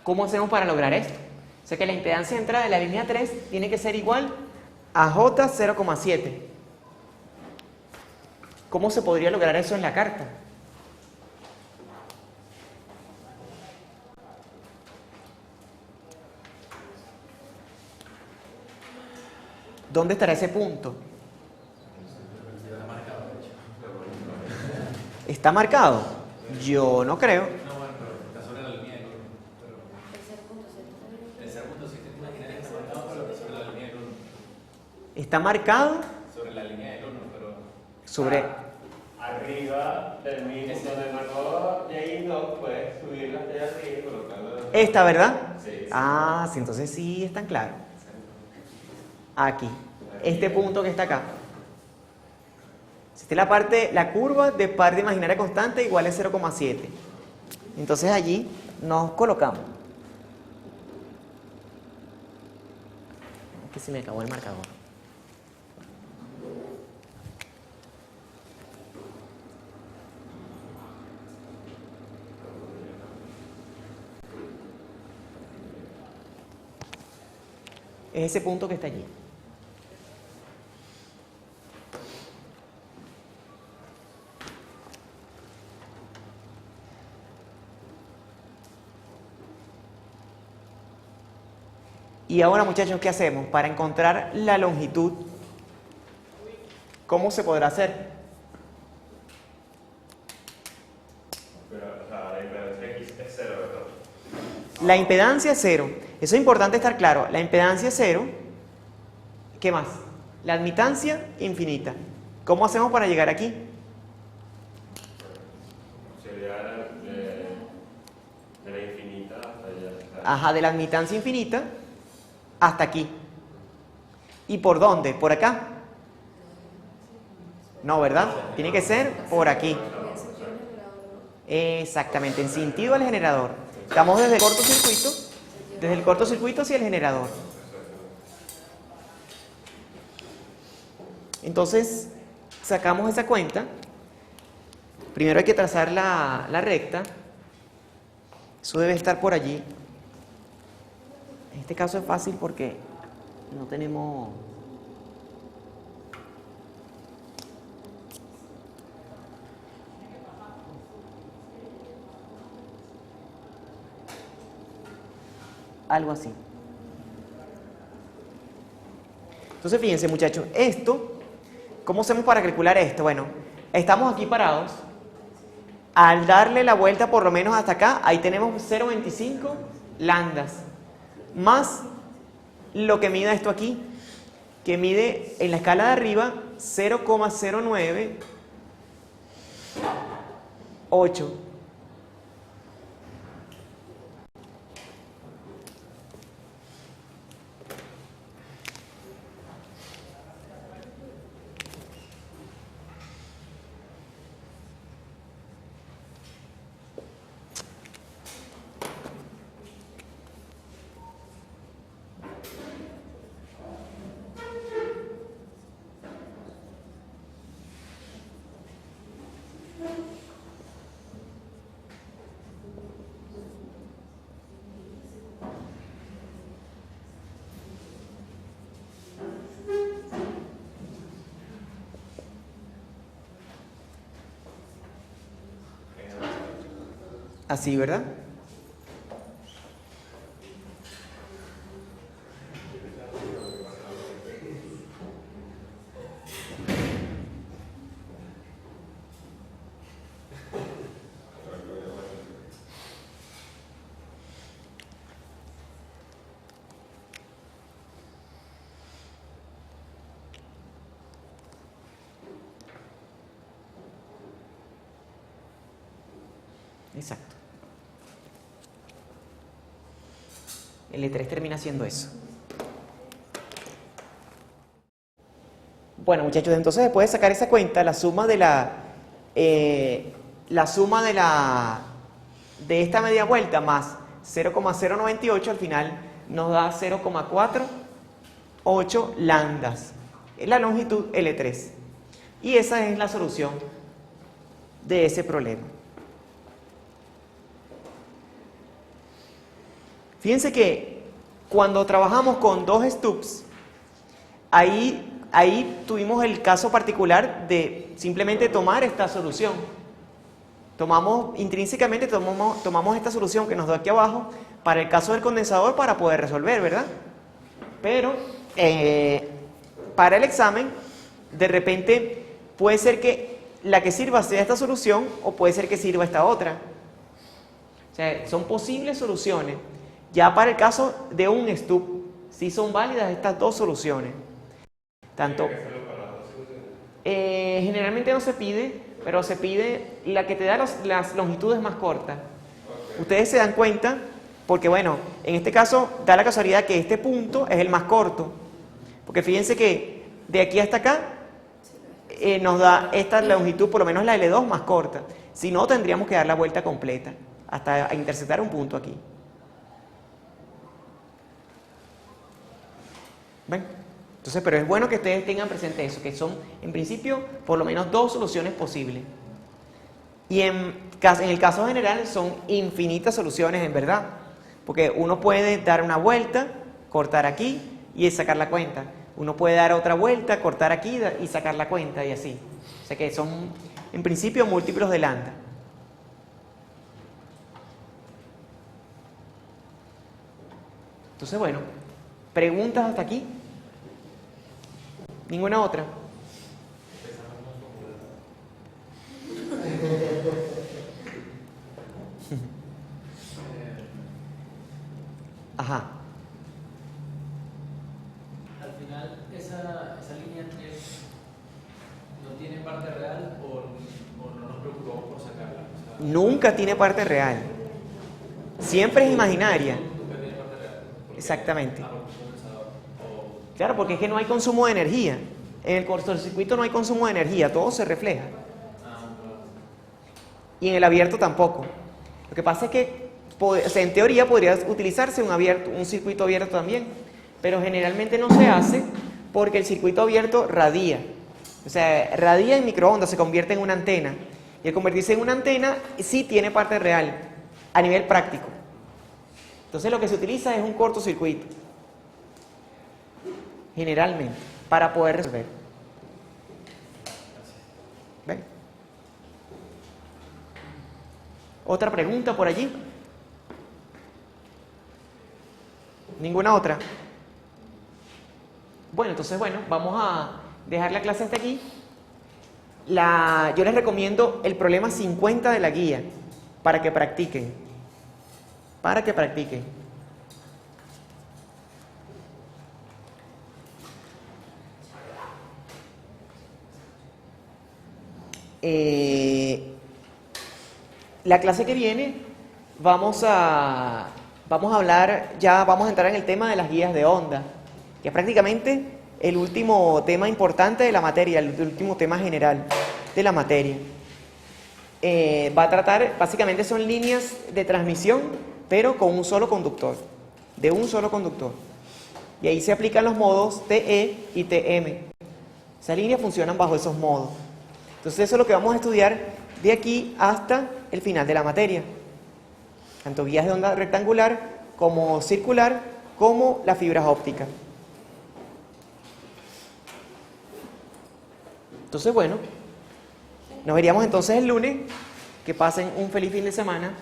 ¿Cómo hacemos para lograr esto? O sea que la impedancia de entrada de la línea 3 tiene que ser igual a J 0,7. ¿Cómo se podría lograr eso en la carta? ¿Dónde estará ese punto? ¿Está marcado? Yo no creo. No, bueno, pero está sobre la línea del 1. El tercer punto, si te imaginas que está marcado, pero está sobre la línea del 1. ¿Está marcado? Sobre la línea del 1, pero. Sobre... Arriba del mismo donde marcó, y ahí no puedes subirla hasta allá arriba y colocarla. Esta, ¿verdad? Sí. Ah, sí, entonces sí están claros. Aquí. Este punto que está acá. Esta es la parte, la curva de parte imaginaria constante igual a 0,7. Entonces allí nos colocamos. Es que se me acabó el marcador. Es ese punto que está allí. Y ahora, muchachos, ¿qué hacemos? Para encontrar la longitud, ¿cómo se podrá hacer? Pero, o sea, la impedancia X es 0, ¿verdad? La impedancia es 0. Eso es importante estar claro. La impedancia es 0. ¿Qué más? La admitancia infinita. ¿Cómo hacemos para llegar aquí? Sería de la infinita hasta allá. Ajá, de la admitancia infinita hasta aquí. ¿Y por dónde? ¿Por acá? No, ¿verdad? Tiene que ser por aquí. Exactamente, en sentido al generador. Estamos desde el cortocircuito hacia el generador. Entonces, sacamos esa cuenta. Primero hay que trazar la recta. Eso debe estar por allí. En este caso es fácil porque no tenemos... algo así. Entonces, fíjense, muchachos, esto, ¿cómo hacemos para calcular esto? Bueno, estamos aquí parados. Al darle la vuelta por lo menos hasta acá, ahí tenemos 0,25 lambdas, más lo que mida esto aquí, que mide en la escala de arriba 0,098. Así, ¿verdad? Exacto. El E3 termina siendo eso. Bueno, muchachos, entonces después de sacar esa cuenta, la suma de de esta media vuelta más 0,098 al final nos da 0,48 lambdas. Es la longitud L3. Y esa es la solución de ese problema. Fíjense que cuando trabajamos con dos stubs, ahí tuvimos el caso particular de simplemente tomar esta solución. Intrínsecamente tomamos esta solución que nos da aquí abajo para el caso del condensador para poder resolver, ¿verdad? Pero para el examen, de repente puede ser que la que sirva sea esta solución o puede ser que sirva esta otra. O sea, son posibles soluciones. Ya para el caso de un stub, sí son válidas estas dos soluciones. Tanto, generalmente no se pide, pero se pide la que te da las longitudes más cortas. Ustedes se dan cuenta, porque bueno, en este caso da la casualidad que este punto es el más corto. Porque fíjense que de aquí hasta acá nos da esta longitud, por lo menos la L2 más corta. Si no, tendríamos que dar la vuelta completa hasta interceptar un punto aquí. ¿Ven? Entonces, pero es bueno que ustedes tengan presente eso, que son, en principio, por lo menos dos soluciones posibles. Y en el caso general son infinitas soluciones, en verdad. Porque uno puede dar una vuelta, cortar aquí y sacar la cuenta. Uno puede dar otra vuelta, cortar aquí y sacar la cuenta y así. O sea que son, en principio, múltiplos de lambda. Entonces, bueno, ¿preguntas hasta aquí? ¿Ninguna otra? Ajá. Al final, esa línea 3 no tiene parte real o no nos preocupamos por sacarla. O sea, Nunca tiene parte real. Siempre es imaginaria. nunca tiene parte real. Porque- Exactamente. porque es un condensador. Claro, porque es que no hay consumo de energía. En el cortocircuito no hay consumo de energía, todo se refleja. Y en el abierto tampoco. Lo que pasa es que, o sea, en teoría podría utilizarse un circuito abierto también, pero generalmente no se hace porque el circuito abierto radia. O sea, radia en microondas, se convierte en una antena. Y al convertirse en una antena, sí tiene parte real, a nivel práctico. Entonces lo que se utiliza es un cortocircuito. Generalmente, para poder resolver. ¿Ven? ¿Otra pregunta por allí? ¿Ninguna otra? Bueno, entonces, vamos a dejar la clase hasta aquí. Yo les recomiendo el problema 50 de la guía para que practiquen. Para que practiquen. La clase que viene vamos a hablar, ya vamos a entrar en el tema de las guías de onda, que es prácticamente el último tema importante de la materia, el último tema general de la materia. Va a tratar, básicamente son líneas de transmisión, pero con un solo conductor, de un solo conductor. Y ahí se aplican los modos TE y TM. Esas líneas funcionan bajo esos modos. Entonces eso es lo que vamos a estudiar de aquí hasta el final de la materia. Tanto guías de onda rectangular como circular, como las fibras ópticas. Entonces, bueno, nos veríamos entonces el lunes. Que pasen un feliz fin de semana.